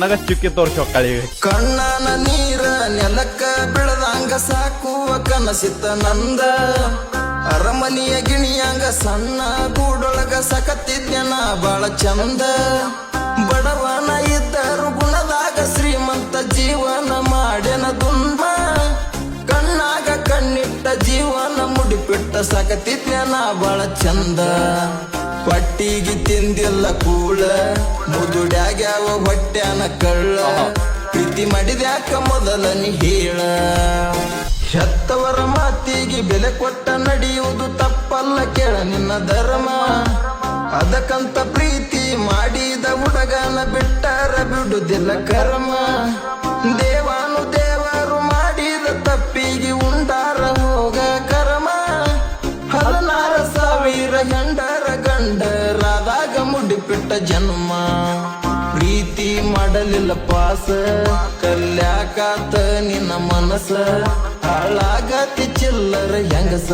ನನಗ ಚುಕ್ಕಿ ತೋರ್ಸೋ ಕಳಿ ಕಣ್ಣನ ನೀರ ನೆಲಕ್ಕ ಬೆಳದಂಗ ಸಾಕುವ ಕನಸಿತ್ತ ನಂದ ಅರಮನಿಯ ಗಿಣಿಯಂಗ ಸಣ್ಣ ಗೂಡೊಳಗ ಸಕತ್ತಿದ್ನ ಬಾಳ ಚಂದ ಬಡವನ ಇದ್ದರು ಗುಣದಾಗ ಶ್ರೀಮಂತ ಜೀವನ ಮಾಡ್ಯನ ದುಂಬ ಕಣ್ಣಾಗ ಕಣ್ಣಿಟ್ಟ ಜೀವನ ಮುಡಿಪಿಟ್ಟ ಸಕತ್ತಿದ್ನ ಬಾಳ ಚಂದ ಪಟ್ಟಿಗೆ ತಿಂದಿಲ್ಲ ಕೂಳ ಮುದುಡ್ಯಾಗ್ಯಾವ ಹೊಟ್ಯಾನ ಕಳ್ಳ ಪ್ರೀತಿ ಮಾಡಿದ್ಯಾಕ ಮೊದಲ ನೀ ಹೇಳ ಹೆತ್ತವರ ಮಾತಿಗೆ ಬೆಲೆ ಕೊಟ್ಟ ನಡೆಯುವುದು ತಪ್ಪಲ್ಲ ಕೇಳ ನಿನ್ನ ಧರ್ಮ ಅದಕ್ಕಂತ ಪ್ರೀತಿ ಮಾಡಿದ ಹುಡುಗನ ಬಿಟ್ಟರ ಬಿಡುದಿಲ್ಲ ಕರ್ಮ ದೇವಾನು ದೇವರು ಮಾಡಿದ ತಪ್ಪಿಗೆ ಉಂಡಾರ ಹೋಗ ಕರ್ಮ 16,000 ಹೆಂಡರ ಗಂಡರಾದಾಗ ಮುಡಿಪಿಟ್ಟ ಜನ್ಮ ಪ್ರೀತಿ ಮಾಡಲಿಲ್ಲ ಪಾಸ ಕಲ್ಯಾಕಾತ ನಿನ್ನ ಮನಸ ಹಾಳಾಗತಿ ಚಿಲ್ಲರ ಹೆಂಗಸ